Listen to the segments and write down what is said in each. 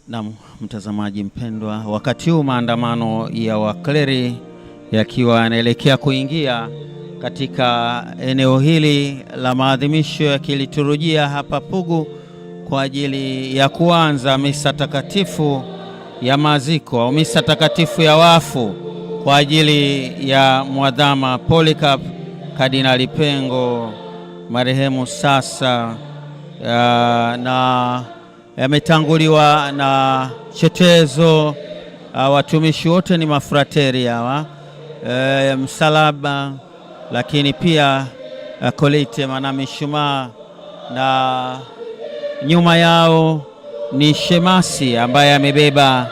Na mtazamaji mpendwa, wakati huu maandamano ya wakleri yakiwa yanaelekea kuingia katika eneo hili la maadhimisho ya kiliturujia hapa Pugu kwa ajili ya kuanza misa takatifu ya maziko au misa takatifu ya wafu kwa ajili ya Mwadhama Polycarp Kardinali Pengo marehemu sasa, na yametanguliwa na chetezo. Watumishi wote ni mafrateri hawa, msalaba, lakini pia kolite manamishumaa, na nyuma yao ni shemasi ambaye amebeba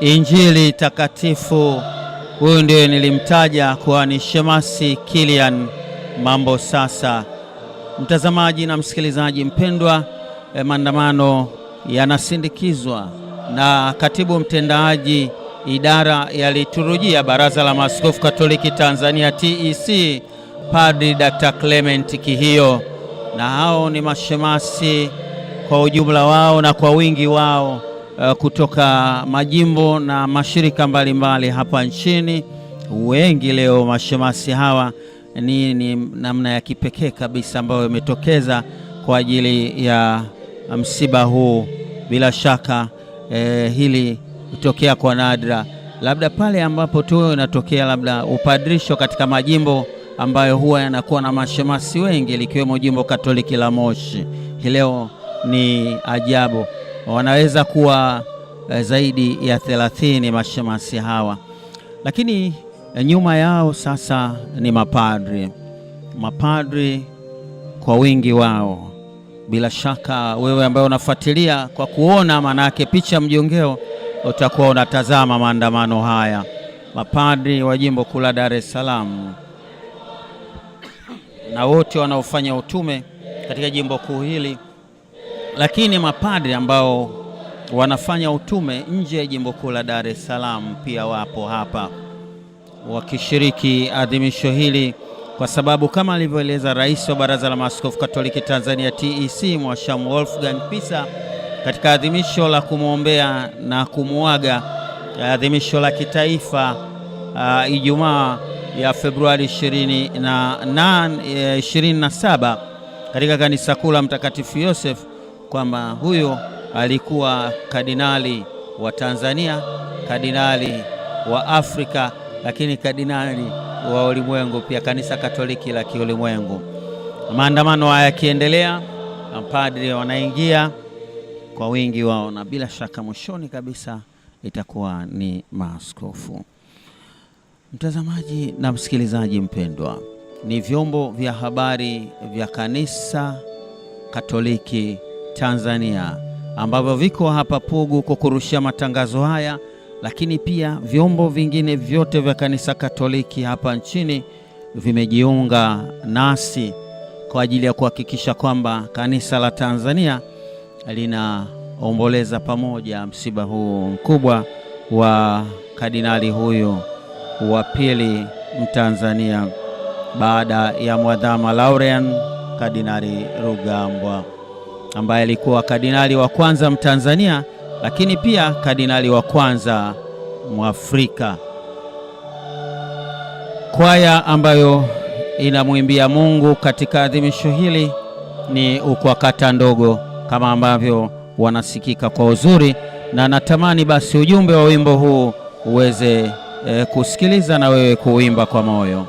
Injili takatifu. Huyu ndiye nilimtaja kuwa ni shemasi Kilian Mambo Sasa. Mtazamaji na msikilizaji mpendwa, maandamano yanasindikizwa na katibu mtendaji idara ya liturujia Baraza la Maaskofu Katoliki Tanzania TEC, Padri Dr. Clement Kihio, na hao ni mashemasi kwa ujumla wao na kwa wingi wao kutoka majimbo na mashirika mbalimbali hapa nchini. Wengi leo mashemasi hawa ni namna ya kipekee kabisa ambayo imetokeza kwa ajili ya msiba huu. Bila shaka hili hutokea kwa nadra, labda pale ambapo tu inatokea labda upadrisho katika majimbo ambayo huwa yanakuwa na mashemasi wengi, likiwemo jimbo Katoliki la Moshi. Hii leo ni ajabu, wanaweza kuwa zaidi ya 30 mashemasi hawa, lakini nyuma yao sasa ni mapadri kwa wingi wao. Bila shaka wewe ambaye unafuatilia kwa kuona manake picha mjongeo, utakuwa unatazama maandamano haya. Mapadri wa jimbo kuu la Dar es Salaam na wote wanaofanya utume katika jimbo kuu hili, lakini mapadri ambao wanafanya utume nje ya jimbo kuu la Dar es Salaam pia wapo hapa wakishiriki adhimisho hili, kwa sababu kama alivyoeleza Rais wa Baraza la Maaskofu Katoliki Tanzania TEC Mhashamu Wolfgang Pisa katika adhimisho la kumwombea na kumuaga, adhimisho la kitaifa Ijumaa ya Februari 27 katika kanisa kuu la Mtakatifu Yosef, kwamba huyo alikuwa kardinali wa Tanzania, kardinali wa Afrika, lakini kardinali wa ulimwengu pia, kanisa Katoliki la kiulimwengu. Maandamano haya yakiendelea, mapadri wanaingia kwa wingi wao, na bila shaka mwishoni kabisa itakuwa ni maaskofu. Mtazamaji na msikilizaji mpendwa, ni vyombo vya habari vya kanisa Katoliki Tanzania ambavyo viko hapa Pugu kukurushia matangazo haya, lakini pia vyombo vingine vyote vya kanisa Katoliki hapa nchini vimejiunga nasi kwa ajili ya kuhakikisha kwamba kanisa la Tanzania linaomboleza pamoja msiba huu mkubwa wa kardinali huyo wa pili Mtanzania baada ya Mwadhama Laurean Kardinali Rugambwa, ambaye alikuwa kardinali wa kwanza Mtanzania, lakini pia kardinali wa kwanza Mwafrika. Kwaya ambayo inamwimbia Mungu katika adhimisho hili ni ukwakata ndogo, kama ambavyo wanasikika kwa uzuri, na natamani basi ujumbe wa wimbo huu uweze kusikiliza na wewe kuimba kwa moyo.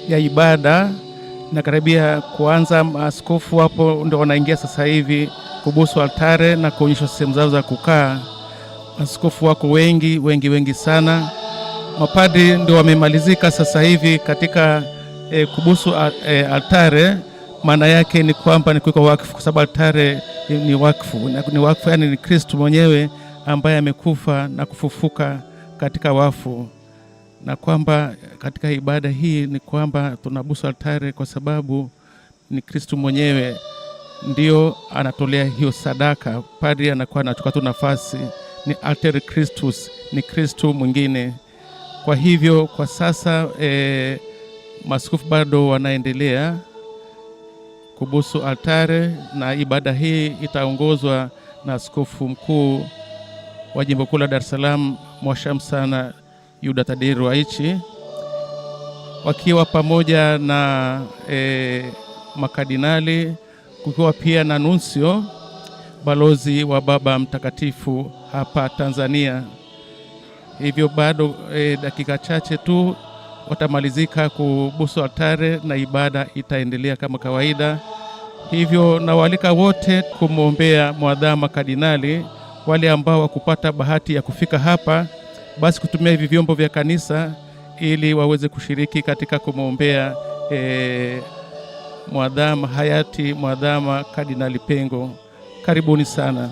ya ibada inakaribia kuanza. Maaskofu hapo ndio wanaingia sasa hivi kubusu altare na kuonyesha sehemu zao za kukaa. Maaskofu wako wengi sana. Mapadri ndio wamemalizika sasa hivi katika kubusu altare. Maana yake ni kwamba ni kuweka wakfu, kwa sababu altare ni wakfu, yani ni Kristo mwenyewe ambaye amekufa na kufufuka katika wafu, na kwamba katika ibada hii ni kwamba tunabusu altare kwa sababu ni Kristo mwenyewe ndio anatolea hiyo sadaka. Padri anakuwa anachukua tu nafasi, ni alter Christus, ni Kristo mwingine. Kwa hivyo kwa sasa maaskofu bado wanaendelea kubusu altare, na ibada hii itaongozwa na askofu mkuu wa Jimbo Kuu la Dar es Salaam Mwashamsana Yuda Tadei Ruwaichi, wakiwa pamoja na makardinali, kukiwa pia na nuncio, balozi wa Baba Mtakatifu hapa Tanzania. Hivyo bado dakika chache tu watamalizika kubusu altare na ibada itaendelea kama kawaida. Hivyo nawaalika wote kumwombea mwadhama kardinali. Wale ambao wakupata bahati ya kufika hapa, basi kutumia hivi vyombo vya kanisa ili waweze kushiriki katika kumwombea hayati mwadhama Kardinali Pengo. Karibuni sana.